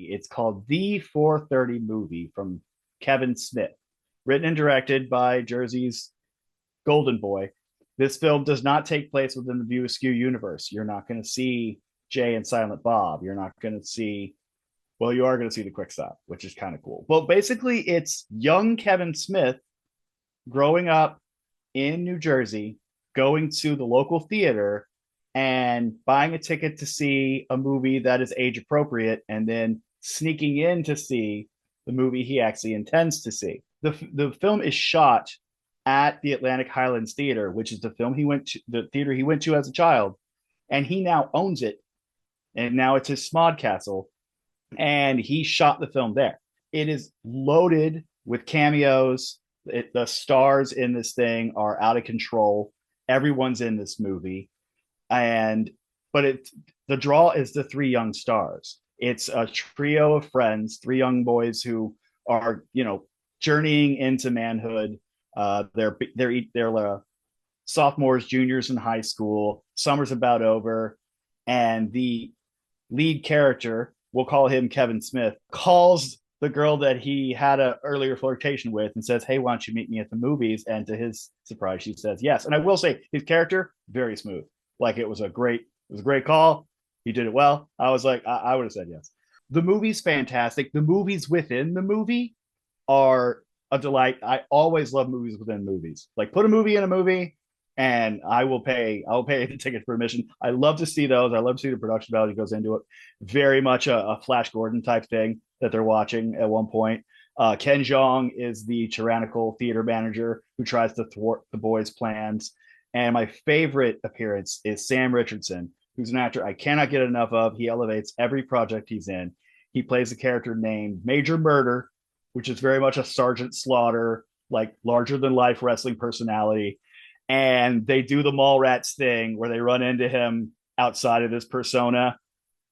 movie. It's called The 4:30 Movie from Kevin Smith, written and directed by Jersey's Golden Boy. This film does not take place within the View Askew universe. You're not going to see Jay and Silent Bob. You're not going to see, well, you are going to see the Quick Stop, which is kind of cool. But basically, it's young Kevin Smith growing up in New Jersey, going to the local theater and buying a ticket to see a movie that is age appropriate, and then sneaking in to see the movie he actually intends to see. The film is shot at the Atlantic Highlands Theater, which is the theater he went to as a child, and he now owns it, and now it's his Smod Castle, and he shot the film there. It is loaded with cameos. The stars in this thing are out of control. Everyone's in this movie, but the draw is the three young stars. It's a trio of friends, three young boys who are journeying into manhood. They're sophomores, juniors in high school. Summer's about over, and the lead character, we'll call him Kevin Smith, calls the girl that he had an earlier flirtation with and says, "Hey, why don't you meet me at the movies?" And to his surprise, she says yes. And I will say, his character, very smooth. Like, it was a great call. He did it well. I was like, I would have said yes. The movie's fantastic. The movies within the movie are a delight. I always love movies within movies. Like, put a movie in a movie, and I'll pay the ticket for admission. I love to see those. I love to see the production value that goes into it. Very much a Flash Gordon type thing that they're watching at one point. Ken Jeong is the tyrannical theater manager who tries to thwart the boys' plans. And my favorite appearance is Sam Richardson, who's an actor I cannot get enough of. He elevates every project he's in. He plays a character named Major Murder, which is very much a Sergeant Slaughter, like, larger than life wrestling personality. And they do the Mallrats thing where they run into him outside of this persona.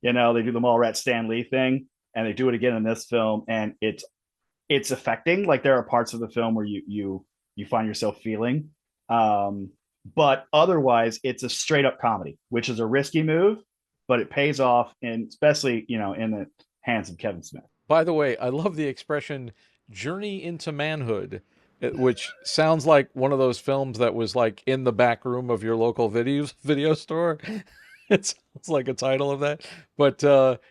They do the Mallrats Stan Lee thing, and they do it again in this film, and it's affecting. Like, there are parts of the film where you find yourself feeling, but otherwise it's a straight up comedy, which is a risky move, but it pays off, and especially in the hands of Kevin Smith. By the way, I love the expression "journey into manhood," which sounds like one of those films that was like in the back room of your local video store. It sounds like a title of that. But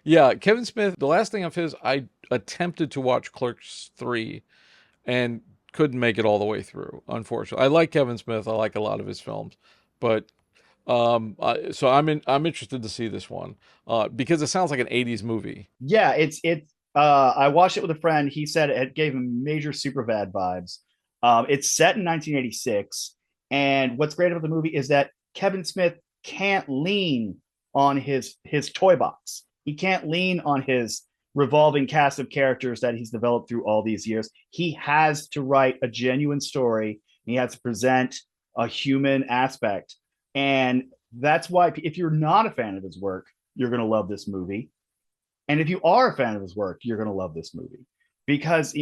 yeah, Kevin Smith, the last thing of his, I attempted to watch Clerks 3 and couldn't make it all the way through, unfortunately. I like Kevin Smith. I like a lot of his films. But so I'm interested to see this one because it sounds like an 80s movie. Yeah, it's I watched it with a friend. He said it gave him major Superbad vibes. It's set in 1986, and what's great about the movie is that Kevin Smith can't lean on his toy box. He can't lean on his revolving cast of characters that he's developed through all these years. He has to write a genuine story. He has to present a human aspect, and that's why, if you're not a fan of his work, you're going to love this movie. And if you are a fan of his work, you're going to love this movie, because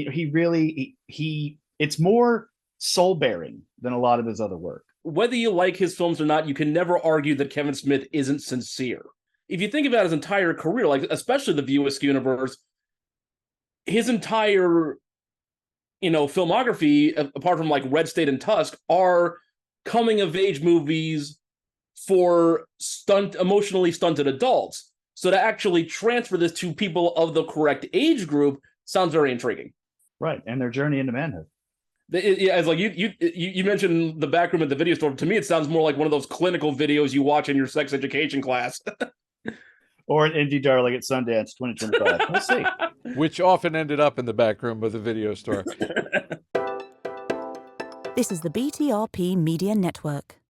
it's more soul bearing than a lot of his other work. Whether you like his films or not, you can never argue that Kevin Smith isn't sincere. If you think about his entire career, like especially the View Askew universe, his entire filmography, apart from like Red State and Tusk, are coming of age movies for emotionally stunted adults. So to actually transfer this to people of the correct age group sounds very intriguing. Right, and their journey into manhood. It's like you mentioned the back room at the video store. To me, it sounds more like one of those clinical videos you watch in your sex education class. Or an indie darling at Sundance 2025. We'll see. Which often ended up in the back room of the video store. This is the BTRP Media Network.